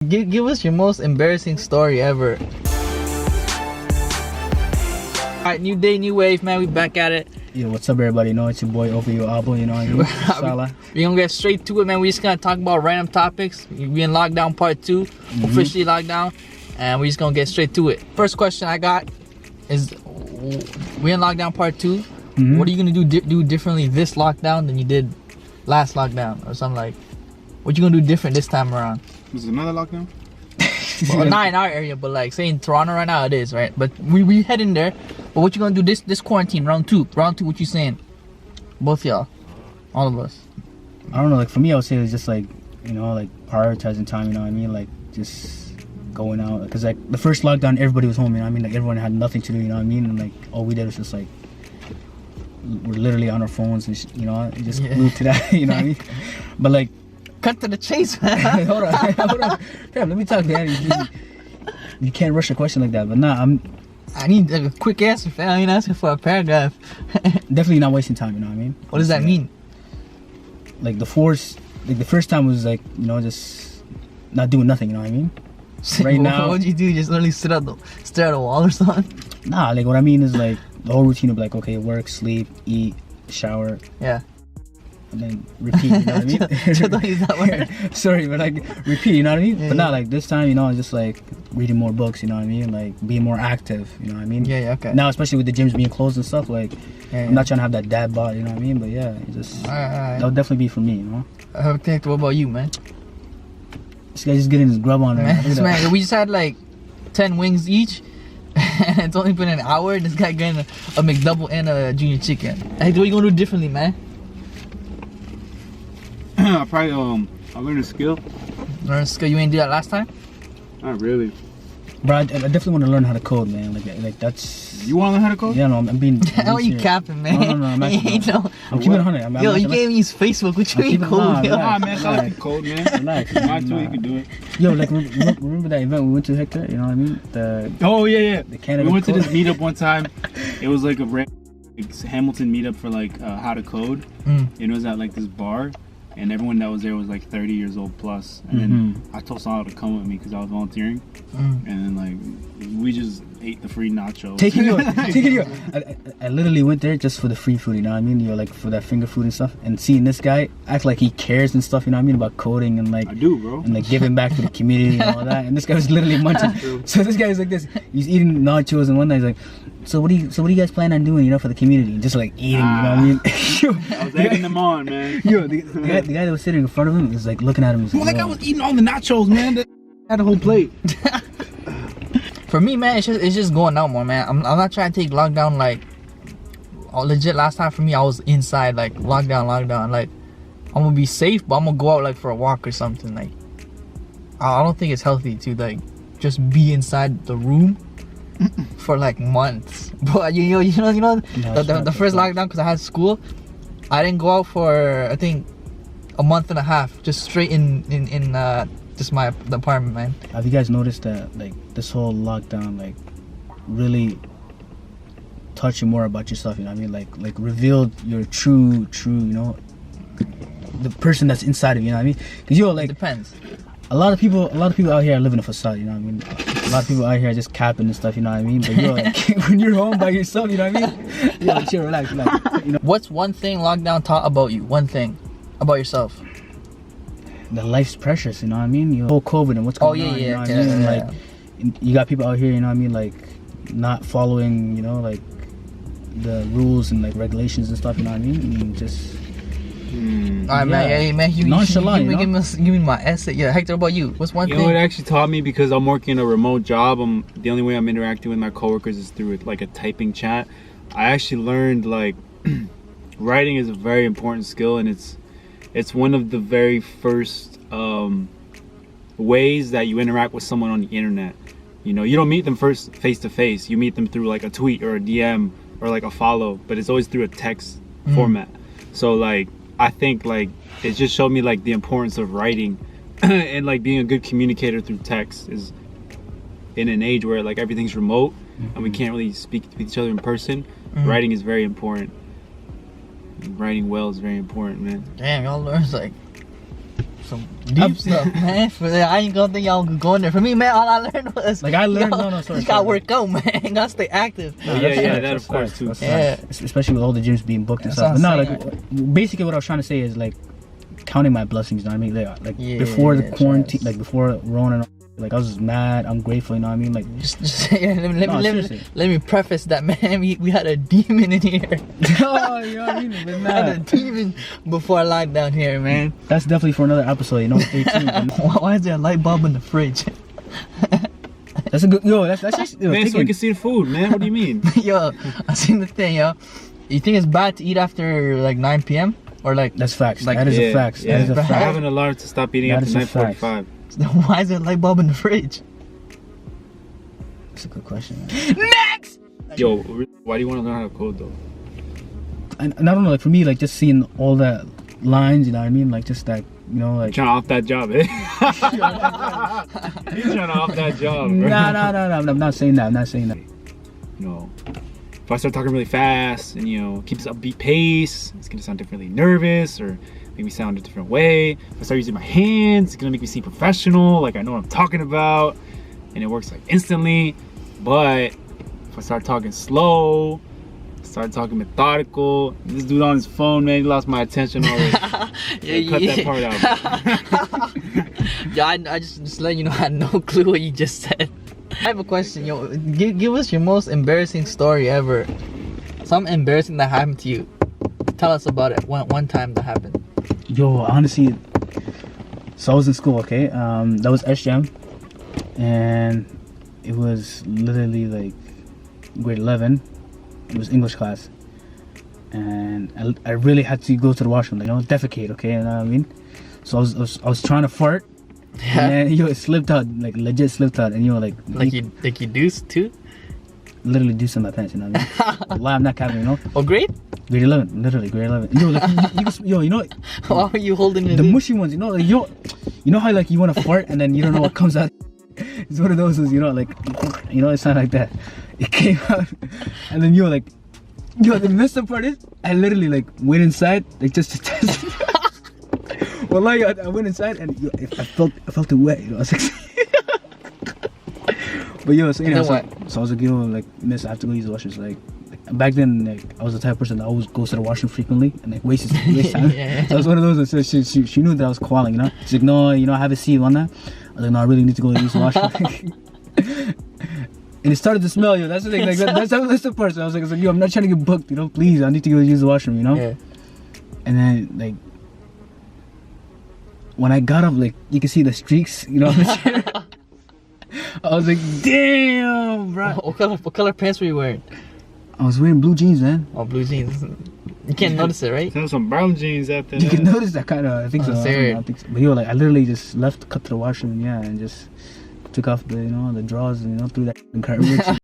Give us your most embarrassing story ever. Alright, new day, new wave, man. We back at it. Yo, what's up, everybody? You know, it's your boy Over Apple. You know what I mean? Salah. We gonna get straight to it, man. We just gonna talk about random topics. We in lockdown part 2, officially lockdown, and we just gonna get straight to it. First question I got is, we in lockdown part 2. What are you gonna do differently this lockdown than you did last lockdown, or something like? What you gonna do different this time around? Is it another lockdown? Well, not in our area, but like say in Toronto right now it is, right? But we heading there. But what you gonna do this quarantine round two? What you saying? Both y'all, all of us. I don't know. Like for me, I would say it's just like, you know, like prioritizing time. You know what I mean? Like just going out. Because like the first lockdown, everybody was home. You know what I mean? Like everyone had nothing to do. You know what I mean? And like all we did was just like we're literally on our phones and you know, just glued to that. You know what I mean? But like. Cut to the chase, man. hold on. Damn, let me talk, man. You can't rush a question like that. But nah, I need a quick answer, fam. I ain't asking for a paragraph. definitely not wasting time. You know what I mean? What does that mean? Like the first time was like, you know, just not doing nothing. You know what I mean? Right now, what'd you do? Just literally stare at the wall or something? Nah, like what I mean is like the whole routine of like, okay, work, sleep, eat, shower. Yeah. And then repeat, you know what I mean? Don't use that word. Sorry, but like repeat, you know what I mean? Yeah, but not like this time, you know, just like reading more books, you know what I mean? Like being more active, you know what I mean? Yeah, okay. Now, especially with the gyms being closed and stuff, like I'm not trying to have that dad bod, you know what I mean? But yeah, it just that would definitely be for me, you know? What about you, man? This guy's just getting his grub on, man. Man, we just had like 10 wings each. And it's only been an hour. This guy getting a McDouble and a junior chicken. Hey, what are you gonna do differently, man? I probably I learned a skill. Learn a skill. You ain't do that last time? Not really. Bro, I definitely want to learn how to code, man. Like that's. You want to learn how to code? Yeah, no, I'm being. How are you capping, man? No, I'm actually. I'm keeping it 100. Yo, you can't even use Facebook. What you mean code? Nah, man, I like code, man. Relax. Mine too, you can do it. Yo, like remember that event we went to, Hector? You know what I mean? The Canada. We went to this meetup one time. It was like a Hamilton meetup for like how to code. It was at like this bar. And everyone that was there was like 30 years old plus. And then I told Salah to come with me because I was volunteering. And then like we just ate the free nacho. Taking you. I literally went there just for the free food, you know what I mean? You're like for that finger food and stuff. And seeing this guy act like he cares and stuff, you know what I mean? About coding and like. I do, bro. And like giving back to the community and all that. And this guy was literally munching. So this guy is like this. He's eating nachos and one night he's like, so what do you guys plan on doing, you know, for the community? Just like eating, you know what I mean? I was egging them on, man. Yo, the guy that was sitting in front of him was like looking at him. Well, that guy was eating all the nachos, man. Had a whole plate. For me, man, it's just going out more, man. I'm not trying to take lockdown like legit. Last time for me, I was inside like lockdown. Like I'm gonna be safe, but I'm gonna go out like for a walk or something. Like I don't think it's healthy to like just be inside the room for like months. But you know the first lockdown, because I had school, I didn't go out for I think a month and a half, just straight in just the apartment, man. Have you guys noticed that like this whole lockdown like really taught you more about yourself, you know what I mean? Like revealed your true, you know, the person that's inside of you, know what I mean? Because like it depends. A lot of people out here are living a facade, you know what I mean? A lot of people out here are just capping and stuff, you know what I mean? But like, when you're home by yourself, you know what I mean? Yeah, chill, relax. You know? What's one thing lockdown taught about you? One thing about yourself? The life's precious, you know what I mean? You know, whole COVID and what's going on, you know what I mean? And like, you got people out here, you know what I mean? Like, not following, you know, like the rules and like regulations and stuff, you know what I mean? And just. Alright, man, you give me my essay. Yeah, Hector, what about you? What's one thing? You know, it actually taught me because I'm working a remote job. The only way I'm interacting with my coworkers is through like a typing chat. I actually learned like writing is a very important skill, and it's one of the very first ways that you interact with someone on the internet. You know, you don't meet them first face to face. You meet them through like a tweet or a DM or like a follow, but it's always through a text format. So like I think like it just showed me like the importance of writing and like being a good communicator through text is in an age where like everything's remote and we can't really speak with each other in person. Writing is very important. Writing well is very important, man. Damn, y'all learn like some deep stuff, man. I ain't gonna think y'all going there. For me, man, all I learned was Like I learned, no, sorry. you gotta work out, man. You gotta stay active. Oh, yeah, that of course too. Yeah. Especially with all the gyms being booked and That's stuff. what But I'm no, like basically what I was trying to say is like counting my blessings. You know what I mean? Like Yeah, before the yeah, quarantine, trust. like before Rona, like I was mad. I'm grateful. You know what I mean? Like Just yeah, No, seriously. let me preface that, man. We had a demon in here. oh, you know what I mean? But We had a nah, demon before lockdown here, man. that's definitely for another episode. You know, stay tuned. Why is there a light bulb in the fridge? That's a good that's actually Man, so we can see the food, man. What do you mean? Yo, I seen the thing, yo. You think it's bad to eat after like 9 p.m. or like? That's facts. Like- that is a Yeah, fact. yeah. That is a I fact. have an alarm to stop eating That after is a fact. 9:45. Why is there a light bulb in the fridge? That's a good question. Man. Next. Yo, why do you want to learn how to code though? And I don't know, like for me, like just seeing all the lines, you know what I mean? Like just that, you know, like. Trying to off that job, eh? You're trying to off that job, bro. No. I'm not saying that. I'm not saying that. You know, if I start talking really fast and keep this upbeat pace, it's gonna sound differently nervous or make me sound a different way. If I start using my hands, it's gonna make me seem professional, like I know what I'm talking about, and it works like instantly. But if I start talking slow, start talking methodical, this dude on his phone, man, he lost my attention already. Cut that part out. Yo, I just letting you know I had no clue what you just said. I have a question, yo. Give us your most embarrassing story ever. Something embarrassing that happened to you. Tell us about it. One time that happened. Yo, honestly, so I was in school, okay? That was SGM, and it was literally like grade 11. It was English class, and I really had to go to the washroom, like, you know, defecate, okay? You know what I mean? So I was trying to fart, and then, it slipped out, like legit slipped out, and like you do too? literally do some in my pants, you know what I mean? Lie, I'm not capping, you know? Oh, grade? Grade 11, literally grade 11. Yo, like, you know, Why were you holding it the in? mushy ones, you know, like, you know how like you want to fart and then you don't know what comes out. It's one of those, you know, like, it's not like that. It came out, and then like, the messed up part is, I literally like went inside, like just to test. Well, like I went inside and I felt it wet. I was like, but so anyhow, so I was like, like, miss, I have to go use the washers. Like back then, like I was the type of person that always goes to the washroom frequently and like waste time. Yeah. So I was one of those. So she knew that I was qualling, you know. She's like, no, I have a seat on that. I was like, no, I really need to go use the washroom. And it started to smell, That's the thing. Like that's how the part. So I was like, I'm not trying to get booked, Please, I need to go use the washroom, Yeah. And then like when I got up, like you can see the streaks, on the chair. I was like, damn, bro. What color pants were you wearing? I was wearing blue jeans, man. Oh, blue jeans. You can't notice it, right? There's some brown jeans out there. You can notice that kind of. I think so. Serious. I think so. But like I literally just cut to the washroom, and just took off the the drawers, threw that garbage.